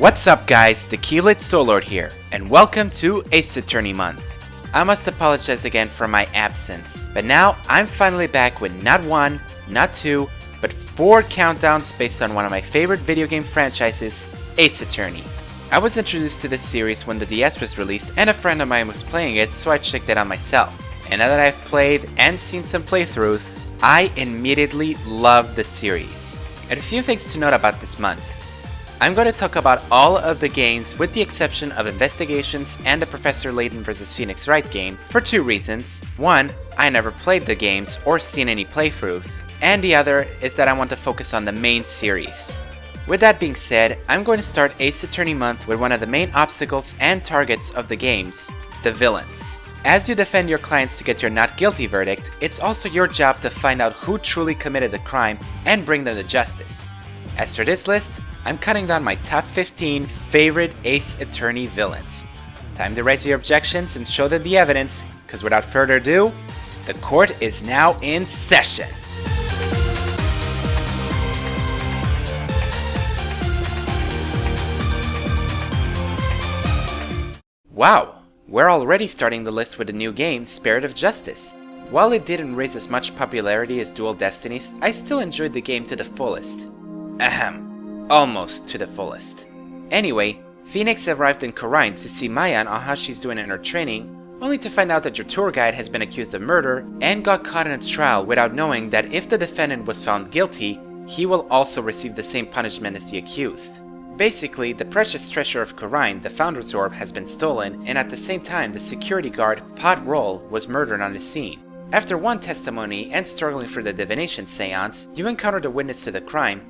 What's up guys, the Keylid Soulord here, and welcome to Ace Attorney Month. I must apologize again for my absence, but now I'm finally back with not one, not two, but 4 countdowns based on one of my favorite video game franchises, Ace Attorney. I was introduced to this series when the DS was released and a friend of mine was playing it, so I checked it out myself. And now that I've played and seen some playthroughs, I immediately love the series. And a few things to note about this month. I'm going to talk about all of the games with the exception of Investigations and the Professor Layton vs Phoenix Wright game for 2 reasons. One, I never played the games or seen any playthroughs, and the other is that I want to focus on the main series. With that being said, I'm going to start Ace Attorney Month with one of the main obstacles and targets of the games, the villains. As you defend your clients to get your not guilty verdict, it's also your job to find out who truly committed the crime and bring them to justice. As for this list, I'm cutting down my top 15 favorite Ace Attorney villains. Time to raise your objections and show them the evidence, because without further ado, the court is now in session. Wow, we're already starting the list with a new game, Spirit of Justice. While it didn't raise as much popularity as Dual Destinies, I still enjoyed the game to the fullest. Almost to the fullest. Anyway, Phoenix arrived in Khura'in to see Maya on how she's doing in her training, only to find out that your tour guide has been accused of murder and got caught in a trial without knowing that if the defendant was found guilty, he will also receive the same punishment as the accused. Basically, the precious treasure of Khura'in, the Founder's Orb, has been stolen, and at the same time the security guard, Pod Roll, was murdered on the scene. After one testimony and struggling for the divination seance, you encountered a witness to the crime,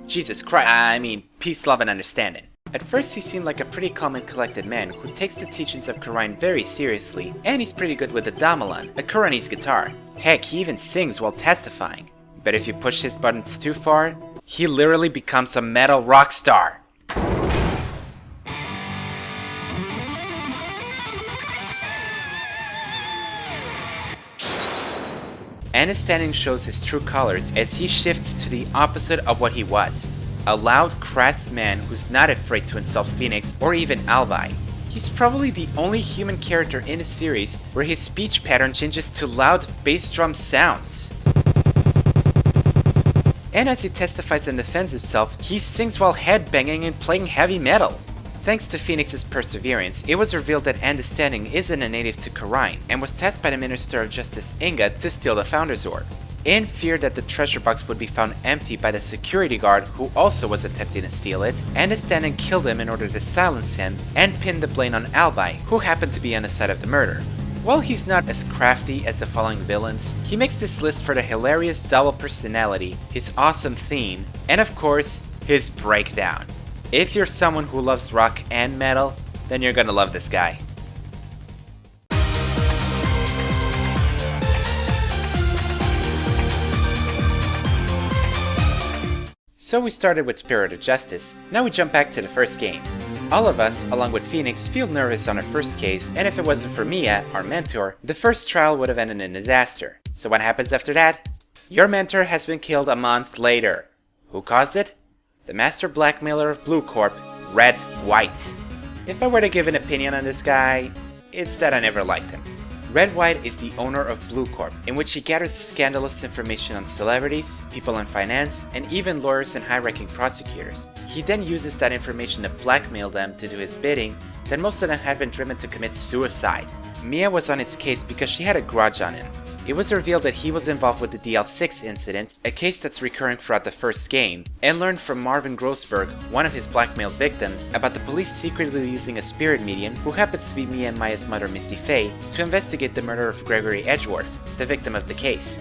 peace, love, and understanding. At first he seemed like a pretty calm and collected man who takes the teachings of Khura'in very seriously, and he's pretty good with the Damelan, a Khuranese guitar. Heck, he even sings while testifying. But if you push his buttons too far, he literally becomes a metal rock star. Understanding shows his true colors as he shifts to the opposite of what he was. A loud, crass man who's not afraid to insult Phoenix or even Alvi. He's probably the only human character in the series where his speech pattern changes to loud bass drum sounds. And as he testifies and defends himself, he sings while headbanging and playing heavy metal. Thanks to Phoenix's perseverance, it was revealed that Understanding isn't a native to Khura'in and was tasked by the Minister of Justice Inga to steal the Founder's Orb. In fear that the treasure box would be found empty by the security guard who also was attempting to steal it, Understanding killed him in order to silence him and pinned the blame on Albi, who happened to be on the side of the murder. While he's not as crafty as the following villains, he makes this list for the hilarious double personality, his awesome theme, and of course, his breakdown. If you're someone who loves rock and metal, then you're gonna love this guy. So we started with Spirit of Justice, now we jump back to the first game. All of us, along with Phoenix, feel nervous on our first case, and if it wasn't for Mia, our mentor, the first trial would have ended in disaster. So what happens after that? Your mentor has been killed a month later. Who caused it? The master blackmailer of Blue Corp, Red White. If I were to give an opinion on this guy, it's that I never liked him. Red White is the owner of Blue Corp, in which he gathers scandalous information on celebrities, people in finance, and even lawyers and high-ranking prosecutors. He then uses that information to blackmail them to do his bidding, then most of them have been driven to commit suicide. Mia was on his case because she had a grudge on him. It was revealed that he was involved with the DL6 incident, a case that's recurring throughout the first game, and learned from Marvin Grossberg, one of his blackmailed victims, about the police secretly using a spirit medium, who happens to be Mia and Maya's mother Misty Faye, to investigate the murder of Gregory Edgeworth, the victim of the case.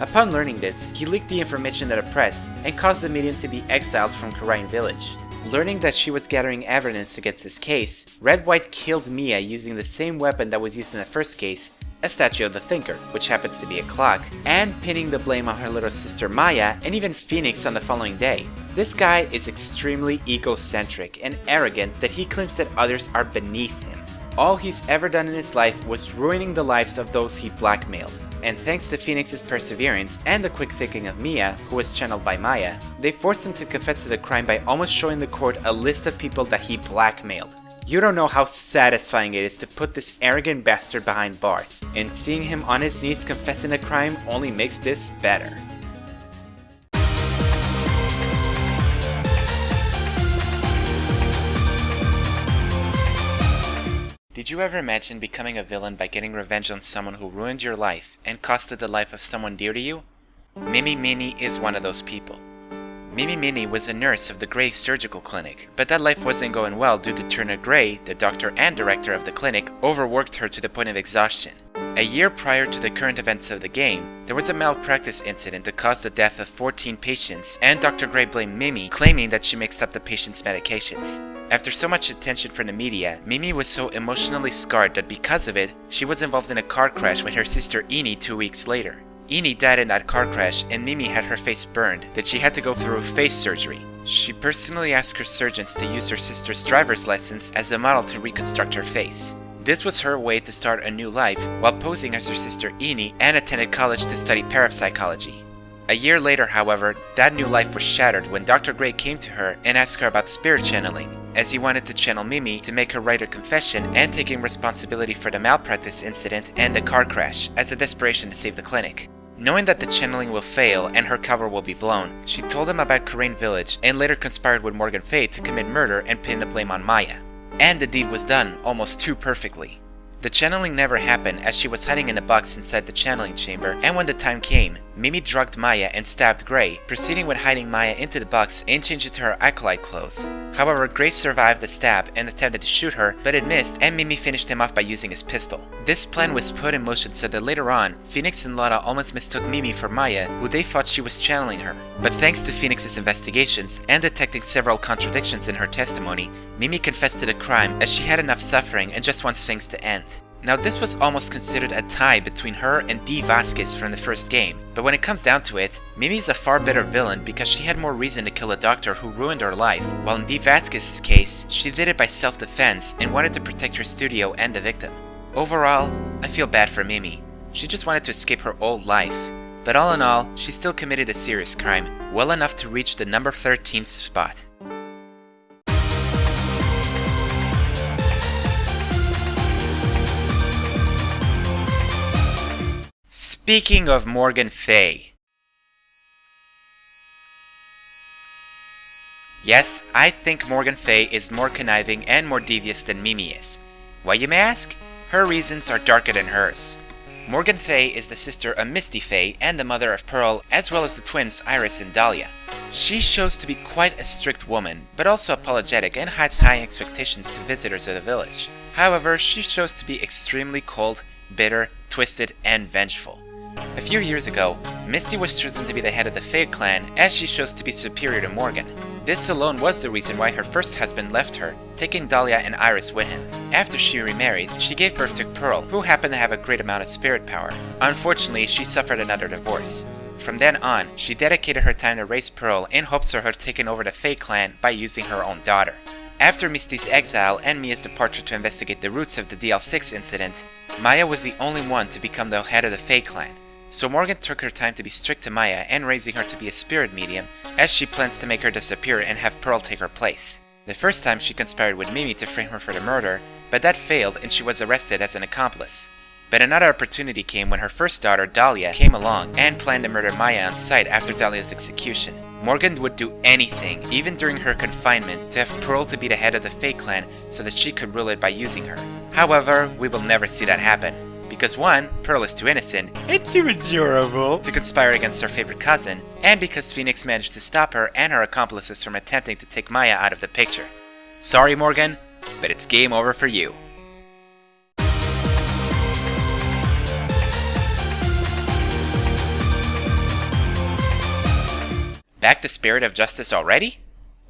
Upon learning this, he leaked the information to the press and caused the medium to be exiled from Khura'in village. Learning that she was gathering evidence against his case, Red White killed Mia using the same weapon that was used in the first case, a statue of the Thinker, which happens to be a clock, and pinning the blame on her little sister Maya and even Phoenix on the following day. This guy is extremely egocentric and arrogant that he claims that others are beneath him. All he's ever done in his life was ruining the lives of those he blackmailed. And thanks to Phoenix's perseverance and the quick thinking of Mia, who was channeled by Maya, they forced him to confess to the crime by almost showing the court a list of people that he blackmailed. You don't know how satisfying it is to put this arrogant bastard behind bars, and seeing him on his knees confessing the crime only makes this better. Did you ever imagine becoming a villain by getting revenge on someone who ruined your life and costed the life of someone dear to you? Miney is one of those people. Miney was a nurse of the Gray Surgical Clinic, but that life wasn't going well due to Turner Gray, the doctor and director of the clinic, overworked her to the point of exhaustion. A year prior to the current events of the game, there was a malpractice incident that caused the death of 14 patients, and Dr. Gray blamed Mimi, claiming that she mixed up the patients' medications. After so much attention from the media, Mimi was so emotionally scarred that because of it, she was involved in a car crash with her sister Eni 2 weeks later. Eni died in that car crash and Mimi had her face burned that she had to go through face surgery. She personally asked her surgeons to use her sister's driver's license as a model to reconstruct her face. This was her way to start a new life while posing as her sister Eni and attended college to study parapsychology. A year later, however, that new life was shattered when Dr. Gray came to her and asked her about spirit channeling, as he wanted to channel Mimi to make her write her confession and taking responsibility for the malpractice incident and the car crash as a desperation to save the clinic. Knowing that the channeling will fail and her cover will be blown, she told him about Corain Village and later conspired with Morgan Fay to commit murder and pin the blame on Maya. And the deed was done almost too perfectly. The channeling never happened as she was hiding in a box inside the channeling chamber, and when the time came, Mimi drugged Maya and stabbed Gray, proceeding with hiding Maya into the box and changing to her acolyte clothes. However, Gray survived the stab and attempted to shoot her, but it missed and Mimi finished him off by using his pistol. This plan was put in motion so that later on, Phoenix and Lotta almost mistook Mimi for Maya, who they thought she was channeling her. But thanks to Phoenix's investigations and detecting several contradictions in her testimony, Mimi confessed to the crime as she had enough suffering and just wants things to end. Now this was almost considered a tie between her and Dee Vasquez from the first game, but when it comes down to it, Mimi's a far better villain because she had more reason to kill a doctor who ruined her life, while in Dee Vasquez's case, she did it by self-defense and wanted to protect her studio and the victim. Overall, I feel bad for Mimi. She just wanted to escape her old life. But all in all, she still committed a serious crime, well enough to reach the number 13th spot. Speaking of Morgan Fay. Yes, I think Morgan Fay is more conniving and more devious than Mimi is. Why, you may ask? Her reasons are darker than hers. Morgan Fay is the sister of Misty Fay and the mother of Pearl, as well as the twins Iris and Dahlia. She shows to be quite a strict woman, but also apologetic and has high expectations to visitors of the village. However, she shows to be extremely cold, bitter, twisted, and vengeful. A few years ago, Misty was chosen to be the head of the Fay clan as she shows to be superior to Morgan. This alone was the reason why her first husband left her, taking Dahlia and Iris with him. After she remarried, she gave birth to Pearl, who happened to have a great amount of spirit power. Unfortunately, she suffered another divorce. From then on, she dedicated her time to raise Pearl in hopes of her taking over the Fay clan by using her own daughter. After Misty's exile and Mia's departure to investigate the roots of the DL6 incident, Maya was the only one to become the head of the Fay clan. So Morgan took her time to be strict to Maya and raising her to be a spirit medium, as she plans to make her disappear and have Pearl take her place. The first time she conspired with Mimi to frame her for the murder, but that failed and she was arrested as an accomplice. But another opportunity came when her first daughter, Dahlia, came along and planned to murder Maya on sight after Dahlia's execution. Morgan would do anything, even during her confinement, to have Pearl to be the head of the Fay clan so that she could rule it by using her. However, we will never see that happen. Because one, Pearl is too innocent and too adorable to conspire against her favorite cousin, and because Phoenix managed to stop her and her accomplices from attempting to take Maya out of the picture. Sorry Morgan, but it's game over for you. Back to Spirit of Justice already?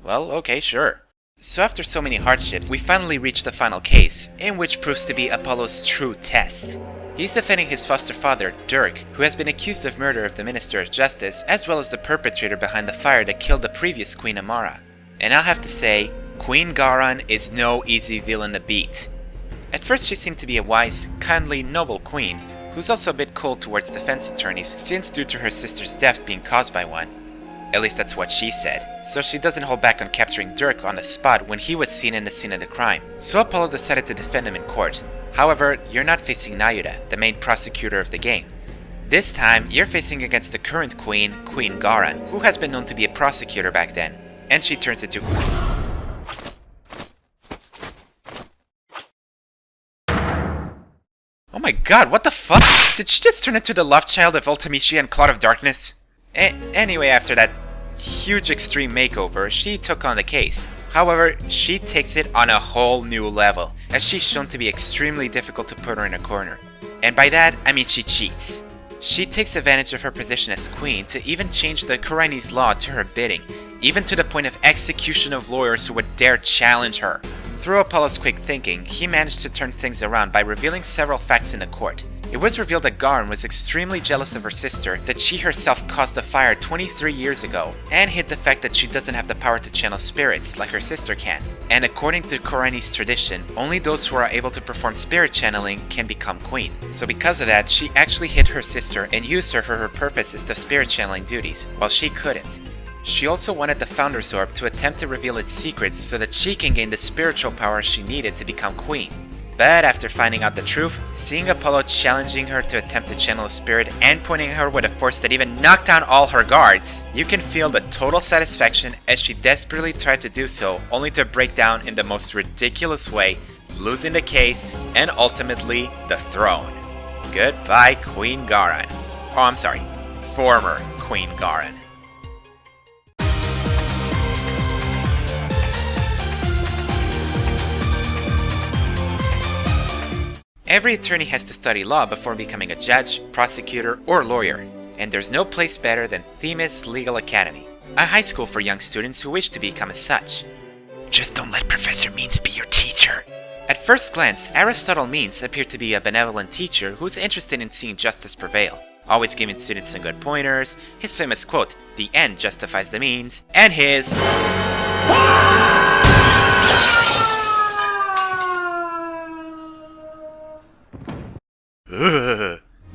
Well, okay, sure. So after so many hardships, we finally reach the final case, in which proves to be Apollo's true test. He's defending his foster father, Dirk, who has been accused of murder of the Minister of Justice, as well as the perpetrator behind the fire that killed the previous Queen Amara. And I'll have to say, Queen Garan is no easy villain to beat. At first she seemed to be a wise, kindly, noble queen, who's also a bit cold towards defense attorneys since due to her sister's death being caused by one. At least that's what she said, so she doesn't hold back on capturing Dirk on the spot when he was seen in the scene of the crime. So Apollo decided to defend him in court. However, you're not facing Nayuda, the main prosecutor of the game. This time, you're facing against the current queen, Queen Garan, who has been known to be a prosecutor back then, and she turns into... Oh my god, what the fuck? Did she just turn into the love child of Ultimisia and Cloud of Darkness? Anyway, after that huge extreme makeover, she took on the case. However, she takes it on a whole new level, as she's shown to be extremely difficult to put her in a corner. And by that, I mean she cheats. She takes advantage of her position as queen to even change the Kurainis law to her bidding, even to the point of execution of lawyers who would dare challenge her. Through Apollo's quick thinking, he managed to turn things around by revealing several facts in the court. It was revealed that Garan was extremely jealous of her sister, that she herself caused the fire 23 years ago, and hid the fact that she doesn't have the power to channel spirits like her sister can. And according to Kurainis tradition, only those who are able to perform spirit channeling can become queen. So because of that, she actually hid her sister and used her for her purposes of spirit channeling duties, while she couldn't. She also wanted the Founder's Orb to attempt to reveal its secrets so that she can gain the spiritual power she needed to become queen. But after finding out the truth, seeing Apollo challenging her to attempt to channel a spirit and pointing her with a force that even knocked down all her guards, you can feel the total satisfaction as she desperately tried to do so, only to break down in the most ridiculous way, losing the case, and ultimately the throne. Goodbye, Queen Garan. Oh, I'm sorry, former Queen Garan. Every attorney has to study law before becoming a judge, prosecutor, or lawyer, and there's no place better than Themis Legal Academy, a high school for young students who wish to become as such. Just don't let Professor Means be your teacher. At first glance, Aristotle Means appeared to be a benevolent teacher who's interested in seeing justice prevail, always giving students some good pointers, his famous quote, "The end justifies the means," and his...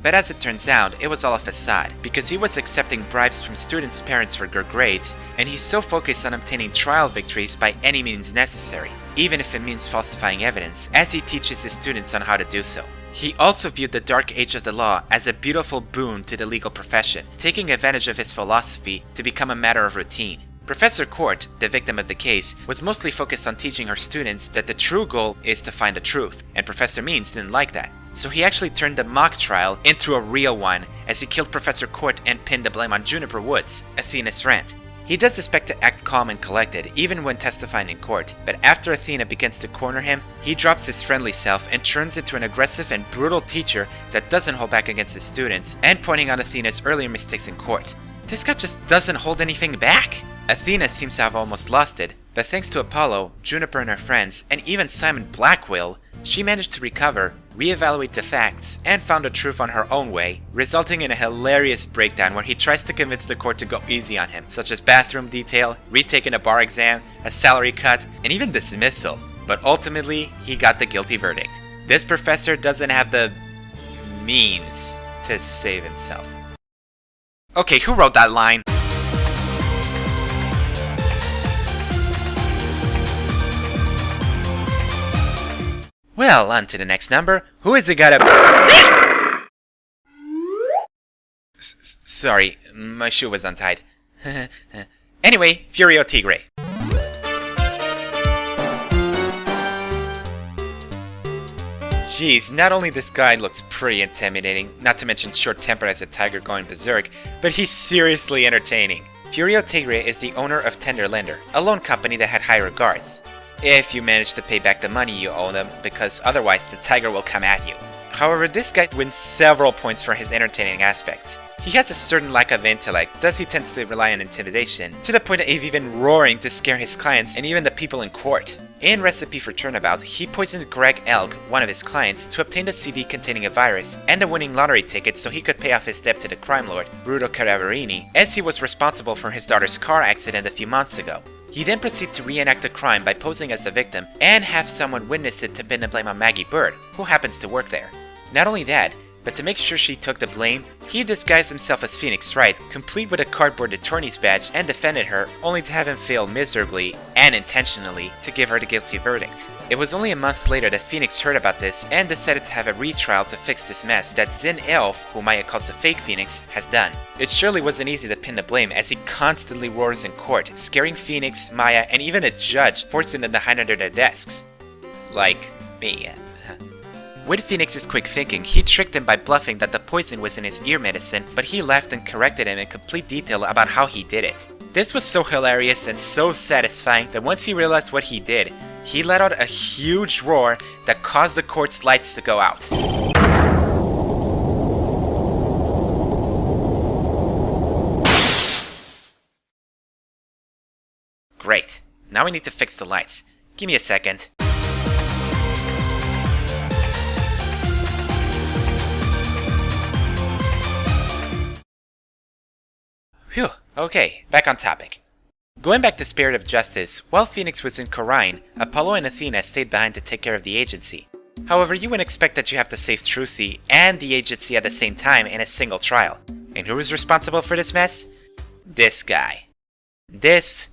But as it turns out, it was all a facade, because he was accepting bribes from students' parents for good grades, and he's so focused on obtaining trial victories by any means necessary, even if it means falsifying evidence, as he teaches his students on how to do so. He also viewed the dark age of the law as a beautiful boon to the legal profession, taking advantage of his philosophy to become a matter of routine. Professor Court, the victim of the case, was mostly focused on teaching her students that the true goal is to find the truth, and Professor Means didn't like that. So he actually turned the mock trial into a real one, as he killed Professor Court and pinned the blame on Juniper Woods, Athena's friend. He does expect to act calm and collected, even when testifying in court, but after Athena begins to corner him, he drops his friendly self and turns into an aggressive and brutal teacher that doesn't hold back against his students, and pointing out Athena's earlier mistakes in court. This guy just doesn't hold anything back. Athena seems to have almost lost it, but thanks to Apollo, Juniper and her friends, and even Simon Blackwell, she managed to recover, reevaluate the facts, and found the truth on her own way, resulting in a hilarious breakdown where he tries to convince the court to go easy on him, such as bathroom detail, retaking a bar exam, a salary cut, and even dismissal. But ultimately, he got the guilty verdict. This professor doesn't have the means to save himself. Okay, who wrote that line? Well, on to the next number. Who is it gonna... Sorry, my shoe was untied. Anyway, Furio Tigre. Jeez, not only this guy looks pretty intimidating, not to mention short-tempered as a tiger going berserk, but he's seriously entertaining. Furio Tigre is the owner of Tenderlander, a loan company that had high regards. If you manage to pay back the money you owe them, because otherwise the tiger will come at you. However, this guy wins several points for his entertaining aspects. He has a certain lack of intellect, thus he tends to rely on intimidation, to the point of even roaring to scare his clients and even the people in court. In Recipe for Turnabout, he poisoned Greg Elk, one of his clients, to obtain the CD containing a virus and a winning lottery ticket so he could pay off his debt to the crime lord, Bruto Caraverini, as he was responsible for his daughter's car accident a few months ago. He then proceeds to reenact the crime by posing as the victim and have someone witness it to pin the blame on Maggie Bird, who happens to work there. Not only that, but to make sure she took the blame, he disguised himself as Phoenix Wright, complete with a cardboard attorney's badge, and defended her, only to have him fail miserably and intentionally to give her the guilty verdict. It was only a month later that Phoenix heard about this and decided to have a retrial to fix this mess that Zin Elf, who Maya calls the fake Phoenix, has done. It surely wasn't easy to pin the blame as he constantly roars in court, scaring Phoenix, Maya, and even a judge, forcing them to hide under their desks. Like me. With Phoenix's quick thinking, he tricked him by bluffing that the poison was in his ear medicine, but he laughed and corrected him in complete detail about how he did it. This was so hilarious and so satisfying that once he realized what he did, he let out a huge roar that caused the court's lights to go out. Great. Now we need to fix the lights. Give me a second. Phew, okay, back on topic. Going back to Spirit of Justice, while Phoenix was in Khorine, Apollo and Athena stayed behind to take care of the agency. However, you wouldn't expect that you have to save Trucy and the agency at the same time in a single trial. And who was responsible for this mess? This guy. This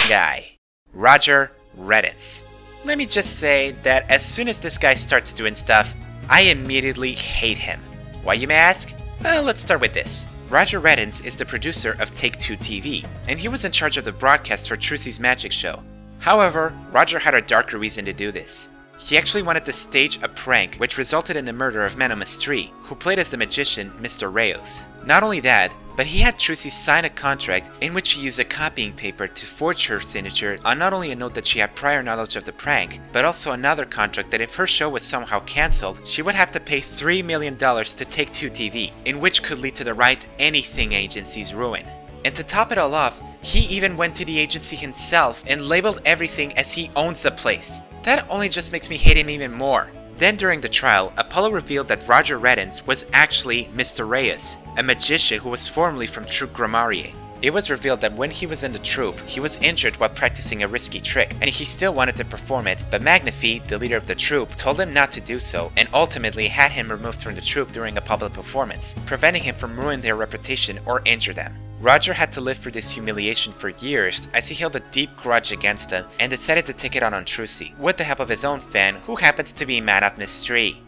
guy. Roger Reddens. Let me just say that as soon as this guy starts doing stuff, I immediately hate him. Why, you may ask? Well, let's start with this. Roger Reddens is the producer of Take-Two TV, and he was in charge of the broadcast for Trucy's magic show. However, Roger had a darker reason to do this. He actually wanted to stage a prank which resulted in the murder of Manomus III, who played as the magician Mr. Reyes. Not only that, but he had Trucy sign a contract in which she used a copying paper to forge her signature on not only a note that she had prior knowledge of the prank, but also another contract that if her show was somehow cancelled, she would have to pay $3 million to Take-Two TV, in which could lead to the Right Anything agency's ruin. And to top it all off, he even went to the agency himself and labeled everything as he owns the place. That only just makes me hate him even more. Then during the trial, Apollo revealed that Roger Reddens was actually Mr. Reyes, a magician who was formerly from Troupe Gramarye. It was revealed that when he was in the troupe, he was injured while practicing a risky trick, and he still wanted to perform it, but Magnifi, the leader of the troupe, told him not to do so, and ultimately had him removed from the troupe during a public performance, preventing him from ruining their reputation or injure them. Roger had to live through this humiliation for years as he held a deep grudge against them and decided to take it out on Trucy, with the help of his own fan, who happens to be Man of Mystery.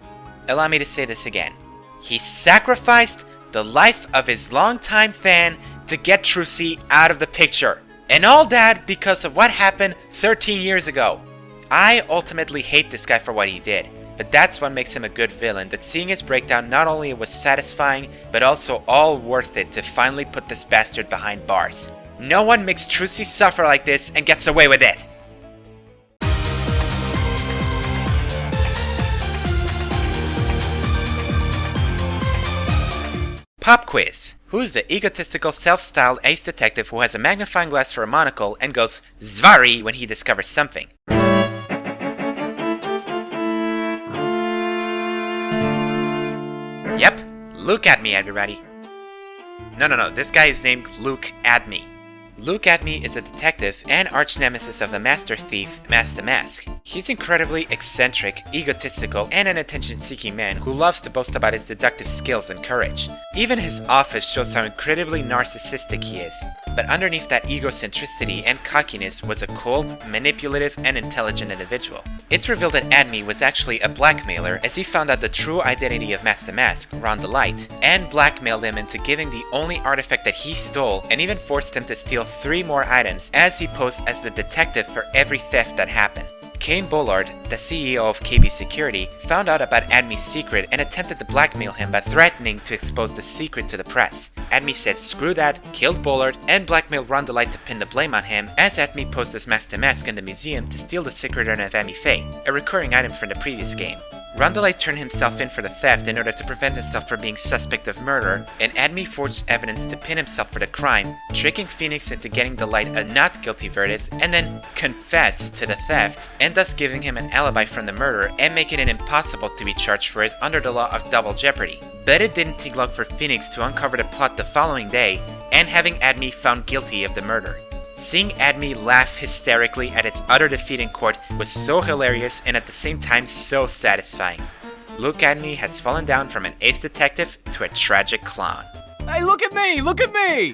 Allow me to say this again. He sacrificed the life of his longtime fan to get Trucy out of the picture. And all that because of what happened 13 years ago. I ultimately hate this guy for what he did. But that's what makes him a good villain, that seeing his breakdown not only was satisfying, but also all worth it to finally put this bastard behind bars. No one makes Trucy suffer like this and gets away with it! Pop quiz. Who's the egotistical, self-styled ace detective who has a magnifying glass for a monocle and goes Zvari when he discovers something? Yep, Luke Adme, everybody. No, this guy is named Luke Adme. Luke Adme is a detective and arch-nemesis of the master thief, Master Mask. He's incredibly eccentric, egotistical, and an attention-seeking man who loves to boast about his deductive skills and courage. Even his office shows how incredibly narcissistic he is. But underneath that egocentricity and cockiness was a cold, manipulative, and intelligent individual. It's revealed that Adme was actually a blackmailer as he found out the true identity of Master Mask, Ron the Light, and blackmailed him into giving the only artifact that he stole and even forced him to steal 3 more items as he posed as the detective for every theft that happened. Kane Bullard, the CEO of KB Security, found out about Adme's secret and attempted to blackmail him by threatening to expose the secret to the press. Adme said screw that, killed Bullard, and blackmailed Ron the Light to pin the blame on him as Adme posed as Master Mask in the museum to steal the secret urn of Amy Faye, a recurring item from the previous game. Ron the Light turned himself in for the theft in order to prevent himself from being suspect of murder, and Adme forged evidence to pin himself for the crime, tricking Phoenix into getting the Light a not guilty verdict, and then confess to the theft, and thus giving him an alibi from the murder and making it impossible to be charged for it under the law of double jeopardy. But it didn't take long for Phoenix to uncover the plot the following day, and having Adme found guilty of the murder. Seeing Adme laugh hysterically at its utter defeat in court was so hilarious and at the same time so satisfying. Luke Adme has fallen down from an ace detective to a tragic clown. Hey, look at me! Look at me!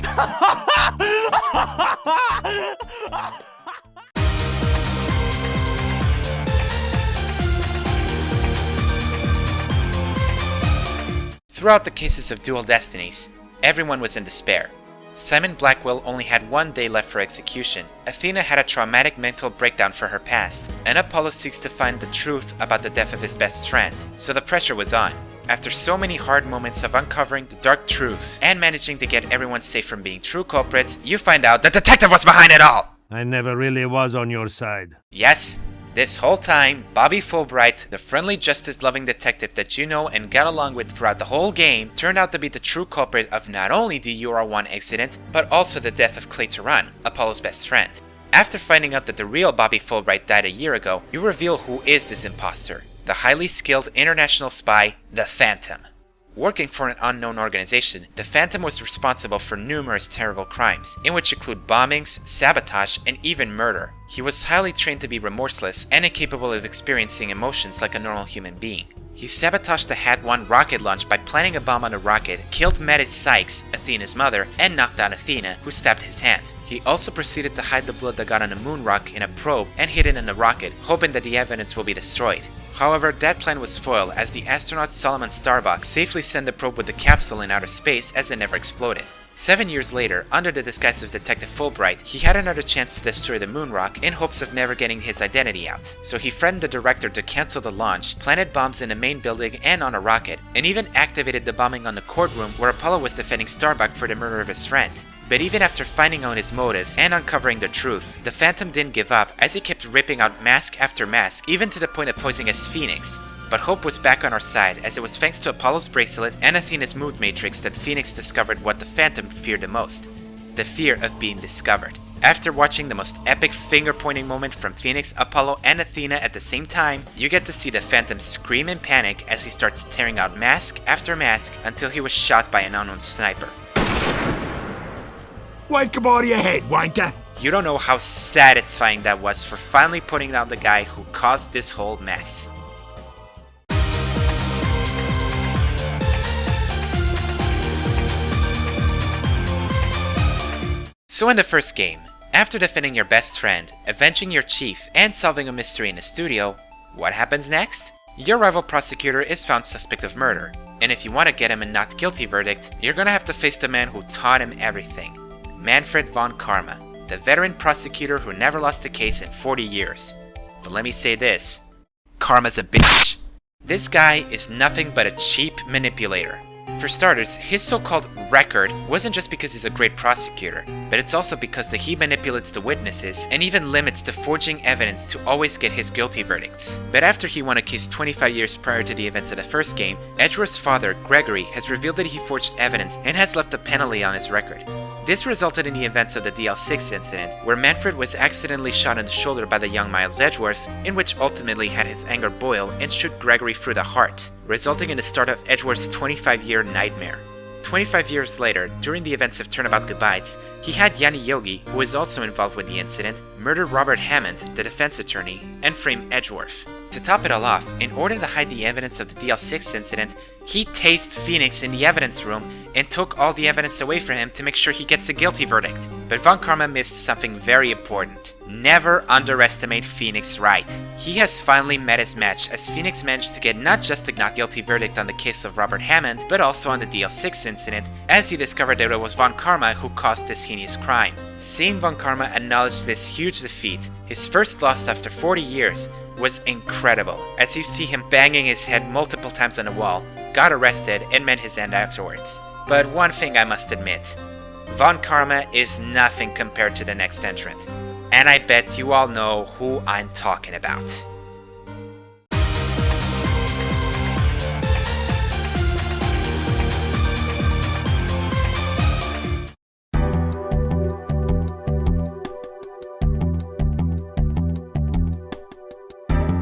Throughout the cases of Dual Destinies, everyone was in despair. Simon Blackwell only had 1 day left for execution, Athena had a traumatic mental breakdown for her past, and Apollo seeks to find the truth about the death of his best friend, so the pressure was on. After so many hard moments of uncovering the dark truths and managing to get everyone safe from being true culprits, you find out the detective was behind it all! I never really was on your side. Yes, this whole time, Bobby Fulbright, the friendly justice-loving detective that you know and got along with throughout the whole game, turned out to be the true culprit of not only the UR-1 incident, but also the death of Clay Turan, Apollo's best friend. After finding out that the real Bobby Fulbright died a year ago, you reveal who is this imposter. The highly skilled international spy, the Phantom. Working for an unknown organization, the Phantom was responsible for numerous terrible crimes, in which include bombings, sabotage, and even murder. He was highly trained to be remorseless and incapable of experiencing emotions like a normal human being. He sabotaged the Had-1 rocket launch by planting a bomb on a rocket, killed Metis Sykes, Athena's mother, and knocked out Athena, who stabbed his hand. He also proceeded to hide the blood that got on a moon rock in a probe and hid it in the rocket, hoping that the evidence will be destroyed. However, that plan was foiled as the astronaut Solomon Starbuck safely sent the probe with the capsule in outer space as it never exploded. 7 years later, under the disguise of Detective Fulbright, he had another chance to destroy the moon rock in hopes of never getting his identity out. So he threatened the director to cancel the launch, planted bombs in the main building and on a rocket, and even activated the bombing on the courtroom where Apollo was defending Starbuck for the murder of his friend. But even after finding out his motives and uncovering the truth, the Phantom didn't give up as he kept ripping out mask after mask, even to the point of posing as Phoenix. But hope was back on our side, as it was thanks to Apollo's bracelet and Athena's mood matrix that Phoenix discovered what the Phantom feared the most: the fear of being discovered. After watching the most epic finger-pointing moment from Phoenix, Apollo, and Athena at the same time, you get to see the Phantom scream in panic as he starts tearing out mask after mask until he was shot by an unknown sniper. Wank about your head, wanker! You don't know how satisfying that was for finally putting down the guy who caused this whole mess. So in the first game, after defending your best friend, avenging your chief, and solving a mystery in the studio, what happens next? Your rival prosecutor is found suspect of murder, and if you want to get him a not guilty verdict, you're gonna have to face the man who taught him everything. Manfred Von Karma, the veteran prosecutor who never lost a case in 40 years. But let me say this, Karma's a bitch. This guy is nothing but a cheap manipulator. For starters, his so-called record wasn't just because he's a great prosecutor, but it's also because that he manipulates the witnesses and even limits the forging evidence to always get his guilty verdicts. But after he won a case 25 years prior to the events of the first game, Edgeworth's father, Gregory, has revealed that he forged evidence and has left a penalty on his record. This resulted in the events of the DL6 incident, where Manfred was accidentally shot in the shoulder by the young Miles Edgeworth, in which ultimately had his anger boil and shoot Gregory through the heart, resulting in the start of Edgeworth's 25-year nightmare. 25 years later, during the events of Turnabout Goodbyes, he had Yanni Yogi, who was also involved with the incident, murder Robert Hammond, the defense attorney, and frame Edgeworth. To top it all off, in order to hide the evidence of the DL6 incident, he tased Phoenix in the evidence room and took all the evidence away from him to make sure he gets a guilty verdict. But Von Karma missed something very important. Never underestimate Phoenix Wright. He has finally met his match, as Phoenix managed to get not just a not guilty verdict on the case of Robert Hammond, but also on the DL6 incident, as he discovered that it was Von Karma who caused this heinous crime. Seeing Von Karma acknowledge this huge defeat, his first loss after 40 years, was incredible, as you see him banging his head multiple times on the wall, got arrested, and met his end afterwards. But one thing I must admit, Von Karma is nothing compared to the next entrant. And I bet you all know who I'm talking about.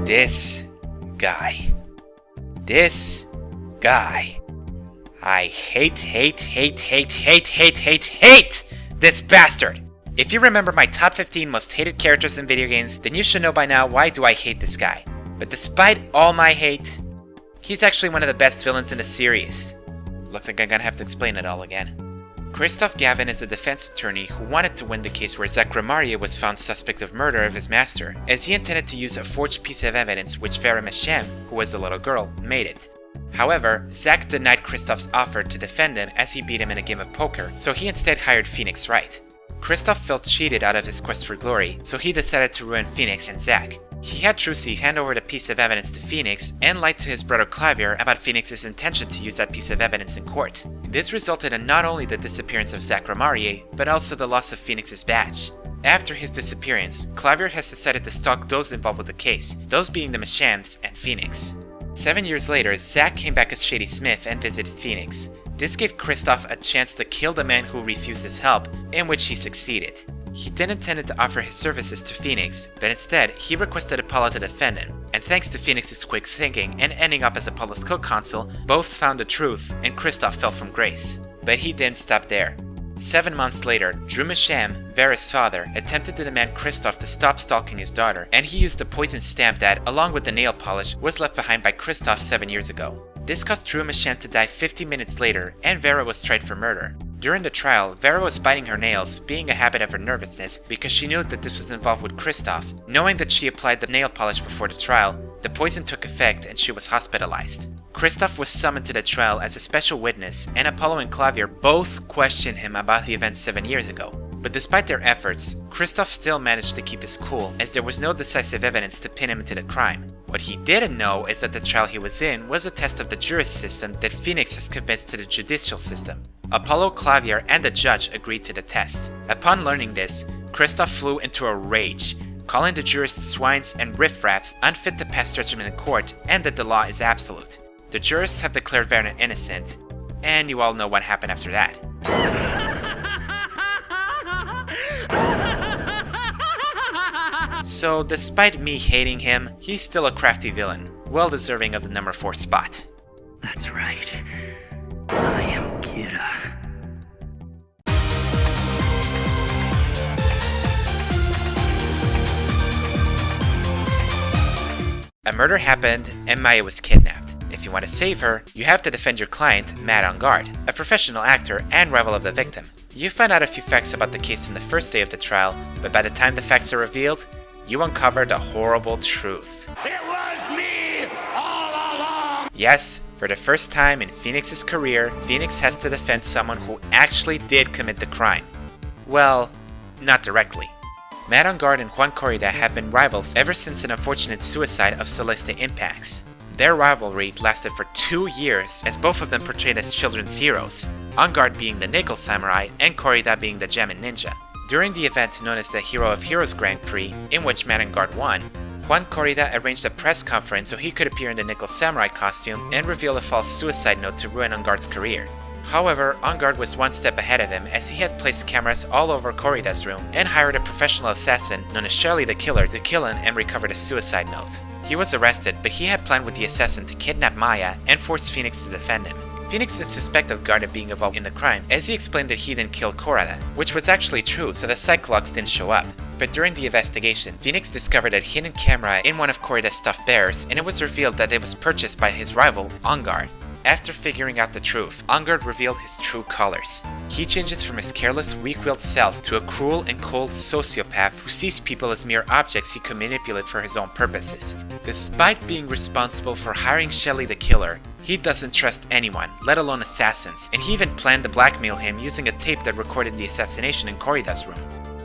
This guy. I hate this bastard. If you remember my top 15 most hated characters in video games, then you should know by now why do I hate this guy. But despite all my hate, he's actually one of the best villains in the series. Looks like I'm gonna have to explain it all again. Christoph Gavin is a defense attorney who wanted to win the case where Zach Gramaria was found suspect of murder of his master, as he intended to use a forged piece of evidence which Vera Meshem, who was a little girl, made it. However, Zach denied Christoph's offer to defend him as he beat him in a game of poker, so he instead hired Phoenix Wright. Christoph felt cheated out of his quest for glory, so he decided to ruin Phoenix and Zach. He had Trucy hand over the piece of evidence to Phoenix and lied to his brother Clavier about Phoenix's intention to use that piece of evidence in court. This resulted in not only the disappearance of Zach Gramaria, but also the loss of Phoenix's badge. After his disappearance, Clavier has decided to stalk those involved with the case, those being the Meshams and Phoenix. 7 years later, Zach came back as Shady Smith and visited Phoenix. This gave Christoph a chance to kill the man who refused his help, in which he succeeded. He then intended to offer his services to Phoenix, but instead, he requested Apollo to defend him. And thanks to Phoenix's quick thinking and ending up as Apollo's co-consul, both found the truth and Christoph fell from grace. But he didn't stop there. 7 months later, Drew Mesham, Vera's father, attempted to demand Christoph to stop stalking his daughter, and he used the poison stamp that, along with the nail polish, was left behind by Christoph 7 years ago. This caused Drew Mesham to die 50 minutes later, and Vera was tried for murder. During the trial, Vera was biting her nails, being a habit of her nervousness, because she knew that this was involved with Christoph. Knowing that she applied the nail polish before the trial, the poison took effect and she was hospitalized. Christoph was summoned to the trial as a special witness, and Apollo and Clavier both questioned him about the events 7 years ago. But despite their efforts, Christoph still managed to keep his cool, as there was no decisive evidence to pin him into the crime. What he didn't know is that the trial he was in was a test of the jurist system that Phoenix has convinced to the judicial system. Apollo, Clavier, and the judge agreed to the test. Upon learning this, Christoph flew into a rage, calling the jurists swines and riffraffs unfit to pass judgment in court, and that the law is absolute. The jurists have declared Vera innocent, and you all know what happened after that. So despite me hating him, he's still a crafty villain, well deserving of the number 4 spot. That's right. I am Kira. A murder happened and Maya was kidnapped. If you want to save her, you have to defend your client, Matt on Guard, a professional actor and rival of the victim. You find out a few facts about the case in the first day of the trial, but by the time the facts are revealed, you uncover the horrible truth. It was me all along! Yes, for the first time in Phoenix's career, Phoenix has to defend someone who actually did commit the crime. Well, not directly. Matt on Guard and Juan Corrida have been rivals ever since an unfortunate suicide of Celeste Impax. Their rivalry lasted for 2 years, as both of them portrayed as children's heroes, On Guard being the Nickel Samurai and Corrida being the Gemin Ninja. During the event known as the Hero of Heroes Grand Prix, in which Matt on Guard won, Juan Corrida arranged a press conference so he could appear in the Nickel Samurai costume and reveal a false suicide note to ruin On Guard's career. However, On Guard was one step ahead of him, as he had placed cameras all over Corrida's room and hired a professional assassin known as Shirley the Killer to kill him and recover the suicide note. He was arrested, but he had planned with the assassin to kidnap Maya and force Phoenix to defend him. Phoenix didn't suspect of Guard of being involved in the crime, as he explained that he didn't kill Corrida, which was actually true, so the Cyclops didn't show up. But during the investigation, Phoenix discovered a hidden camera in one of Corrida's stuffed bears, and it was revealed that it was purchased by his rival, On Guard. After figuring out the truth, On Guard revealed his true colors. He changes from his careless, weak-willed self to a cruel and cold sociopath who sees people as mere objects he can manipulate for his own purposes. Despite being responsible for hiring Shelley the Killer, he doesn't trust anyone, let alone assassins, and he even planned to blackmail him using a tape that recorded the assassination in Corrida's room.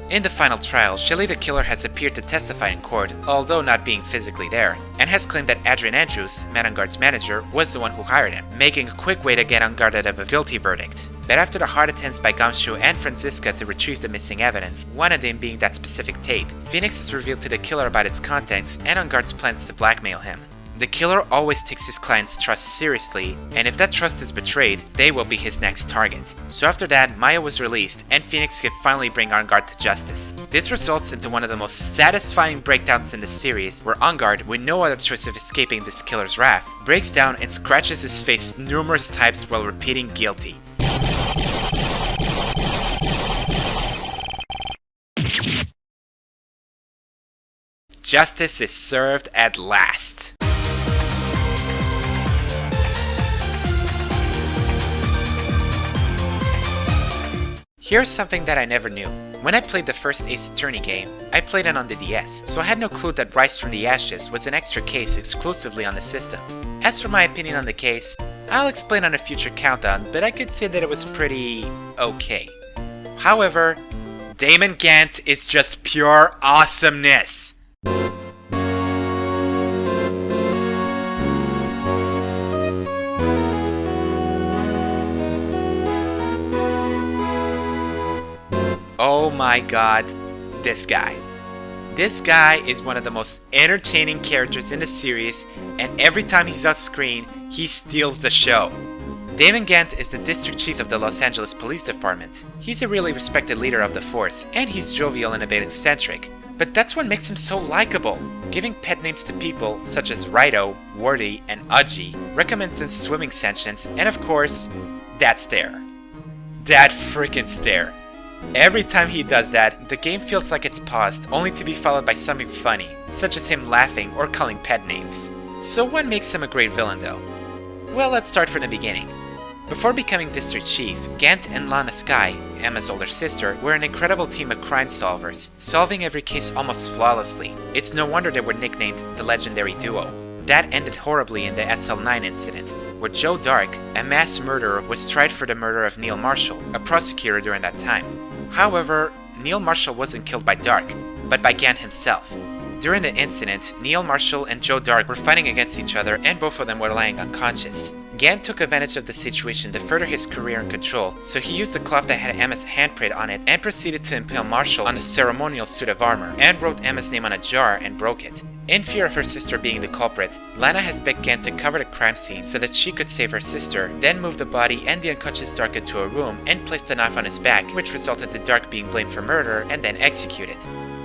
In the final trial, Shelley the Killer has appeared to testify in court, although not being physically there, and has claimed that Adrian Andrews, Matt on Guard's manager, was the one who hired him, making a quick way to get On Guard out of a guilty verdict. But after the hard attempts by Gamshu and Franziska to retrieve the missing evidence, one of them being that specific tape, Phoenix has revealed to the killer about its contents and On Guard's plans to blackmail him. The killer always takes his client's trust seriously, and if that trust is betrayed, they will be his next target. So after that, Maya was released, and Phoenix can finally bring On Guard to justice. This results into one of the most satisfying breakdowns in the series, where On Guard, with no other choice of escaping this killer's wrath, breaks down and scratches his face numerous times while repeating guilty. Justice is served at last. Here's something that I never knew. When I played the first Ace Attorney game, I played it on the DS, so I had no clue that Rise from the Ashes was an extra case exclusively on the system. As for my opinion on the case, I'll explain on a future countdown, but I could say that it was pretty okay. However, Damon Gant is just pure awesomeness. Oh my god, this guy. This guy is one of the most entertaining characters in the series, and every time he's on screen, he steals the show. Damon Gant is the district chief of the Los Angeles Police Department. He's a really respected leader of the force, and he's jovial and a bit eccentric. But that's what makes him so likable. Giving pet names to people such as Rido, Wardy, and Udgy, recommends them swimming sessions, and of course, that stare. That freaking stare. Every time he does that, the game feels like it's paused, only to be followed by something funny, such as him laughing or calling pet names. So what makes him a great villain though? Well, let's start from the beginning. Before becoming District Chief, Gant and Lana Skye, Emma's older sister, were an incredible team of crime solvers, solving every case almost flawlessly. It's no wonder they were nicknamed the Legendary Duo. That ended horribly in the SL9 incident, where Joe Dark, a mass murderer, was tried for the murder of Neil Marshall, a prosecutor during that time. However, Neil Marshall wasn't killed by Dark, but by Gant himself. During the incident, Neil Marshall and Joe Dark were fighting against each other and both of them were lying unconscious. Gant took advantage of the situation to further his career in control, so he used a cloth that had Emma's handprint on it and proceeded to impale Marshall on a ceremonial suit of armor, and wrote Emma's name on a jar and broke it. In fear of her sister being the culprit, Lana has begged Gant to cover the crime scene so that she could save her sister, then move the body and the unconscious Dark into a room and place the knife on his back, which resulted in Dark being blamed for murder and then executed.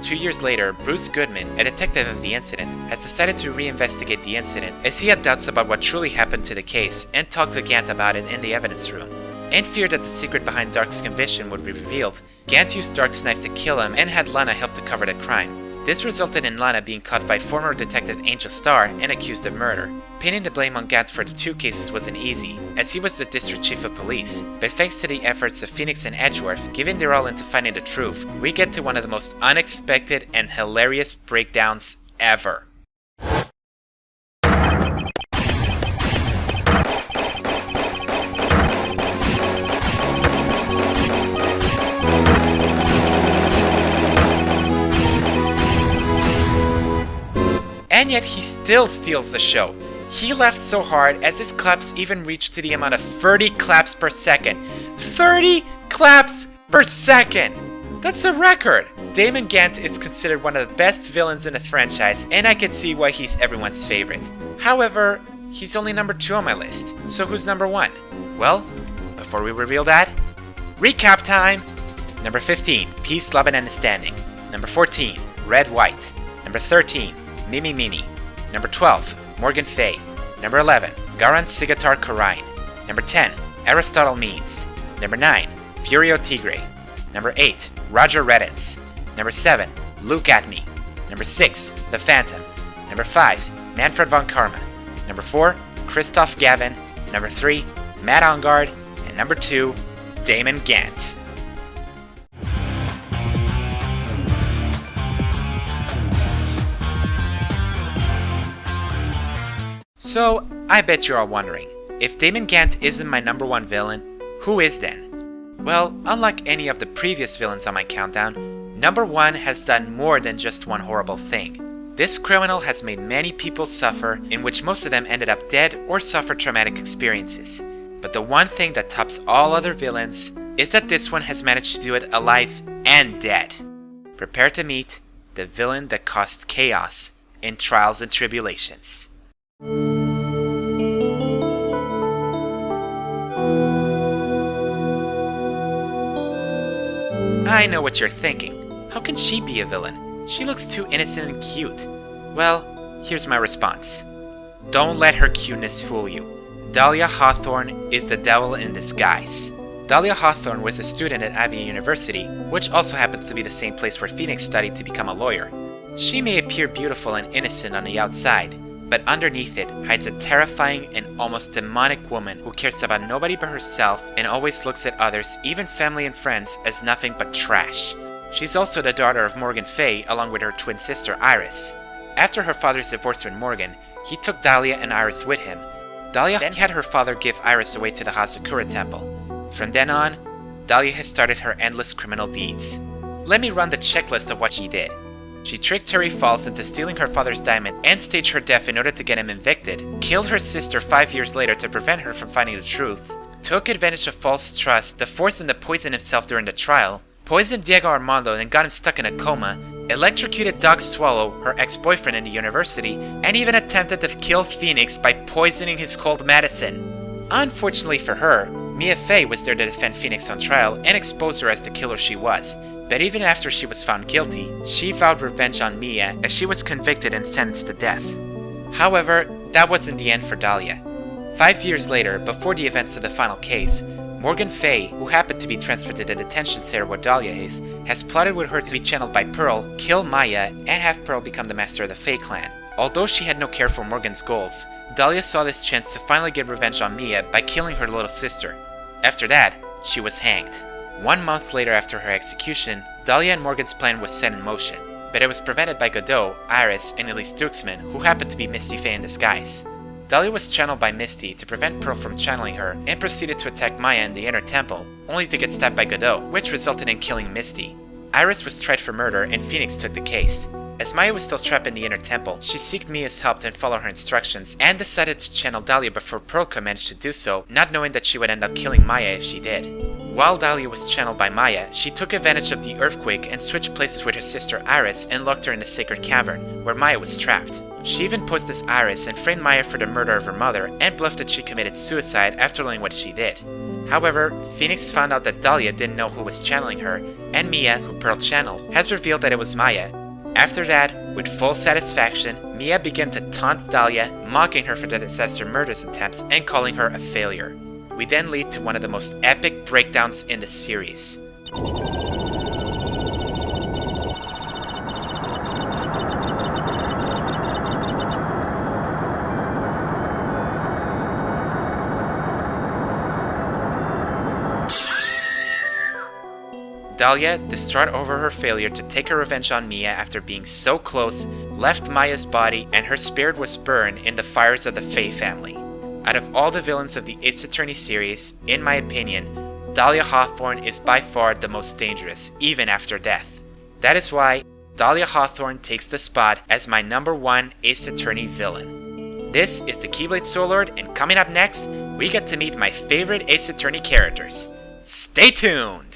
2 years later, Bruce Goodman, a detective of the incident, has decided to reinvestigate the incident as he had doubts about what truly happened to the case and talked to Gant about it in the evidence room. In fear that the secret behind Dark's conviction would be revealed, Gant used Dark's knife to kill him and had Lana help to cover the crime. This resulted in Lana being caught by former detective Angel Starr and accused of murder. Pinning the blame on Gant for the two cases wasn't easy, as he was the district chief of police, but thanks to the efforts of Phoenix and Edgeworth, giving their all into finding the truth, we get to one of the most unexpected and hilarious breakdowns ever. And yet he still steals the show. He laughed so hard as his claps even reached to the amount of 30 claps per second. 30 claps per second! That's a record! Damon Gant is considered one of the best villains in the franchise, and I can see why he's everyone's favorite. However, he's only number 2 on my list, so who's number 1? Well, before we reveal that, recap time! Number 15, Peace, Love and Understanding. Number 14, Red White. Number 13, Mimi Mini. Number 12, Morgan Fay. Number 11, Garan Sigatar Karain. Number 10, Aristotle Means. Number 9, Furio Tigre. Number 8, Roger Reddens. Number 7, Look at Me. Number 6, The Phantom. Number 5, Manfred Von Karma. Number 4, Christoph Gavin. Number 3, Matt Ongard. And number 2, Damon Gant. So, I bet you're all wondering, if Damon Gant isn't my number 1 villain, who is then? Well, unlike any of the previous villains on my countdown, number 1 has done more than just one horrible thing. This criminal has made many people suffer, in which most of them ended up dead or suffered traumatic experiences. But the one thing that tops all other villains is that this one has managed to do it alive and dead. Prepare to meet the villain that caused chaos in Trials and Tribulations. I know what you're thinking. How can she be a villain? She looks too innocent and cute. Well, here's my response. Don't let her cuteness fool you. Dahlia Hawthorne is the devil in disguise. Dahlia Hawthorne was a student at Ivy University, which also happens to be the same place where Phoenix studied to become a lawyer. She may appear beautiful and innocent on the outside, but underneath it hides a terrifying and almost demonic woman who cares about nobody but herself and always looks at others, even family and friends, as nothing but trash. She's also the daughter of Morgan Fay along with her twin sister Iris. After her father's divorce with Morgan, he took Dahlia and Iris with him. Dahlia then had her father give Iris away to the Hazakura temple. From then on, Dahlia has started her endless criminal deeds. Let me run the checklist of what she did. She tricked Terry Falls into stealing her father's diamond and staged her death in order to get him evicted, killed her sister 5 years later to prevent her from finding the truth, took advantage of false trust to force him to poison himself during the trial, poisoned Diego Armando and got him stuck in a coma, electrocuted Doc Swallow, her ex-boyfriend in the university, and even attempted to kill Phoenix by poisoning his cold medicine. Unfortunately for her, Mia Fey was there to defend Phoenix on trial and expose her as the killer she was. But even after she was found guilty, she vowed revenge on Mia as she was convicted and sentenced to death. However, that wasn't the end for Dahlia. 5 years later, before the events of the final case, Morgan Fay, who happened to be transferred to the detention center where Dahlia is, has plotted with her to be channeled by Pearl, kill Maya, and have Pearl become the master of the Fay clan. Although she had no care for Morgan's goals, Dahlia saw this chance to finally get revenge on Mia by killing her little sister. After that, she was hanged. 1 month later after her execution, Dahlia and Morgan's plan was set in motion, but it was prevented by Godot, Iris, and Elise Dukesman, who happened to be Misty Fey in disguise. Dahlia was channeled by Misty to prevent Pearl from channeling her and proceeded to attack Maya in the inner temple, only to get stabbed by Godot, which resulted in killing Misty. Iris was tried for murder and Phoenix took the case. As Maya was still trapped in the inner temple, she sought Mia's help and followed her instructions, and decided to channel Dahlia before Pearl could manage to do so, not knowing that she would end up killing Maya if she did. While Dahlia was channeled by Maya, she took advantage of the earthquake and switched places with her sister Iris and locked her in the sacred cavern, where Maya was trapped. She even posed as Iris and framed Maya for the murder of her mother and bluffed that she committed suicide after learning what she did. However, Phoenix found out that Dahlia didn't know who was channeling her, and Mia, who Pearl channeled, has revealed that it was Maya. After that, with full satisfaction, Mia began to taunt Dahlia, mocking her for the disaster murders attempts and calling her a failure. We then lead to one of the most epic breakdowns in the series. Dahlia, distraught over her failure to take her revenge on Mia after being so close, left Maya's body and her spirit was burned in the fires of the Faye family. Out of all the villains of the Ace Attorney series, in my opinion, Dahlia Hawthorne is by far the most dangerous, even after death. That is why Dahlia Hawthorne takes the spot as my #1 Ace Attorney villain. This is the Keyblade Soul Lord, and coming up next, we get to meet my favorite Ace Attorney characters. Stay tuned!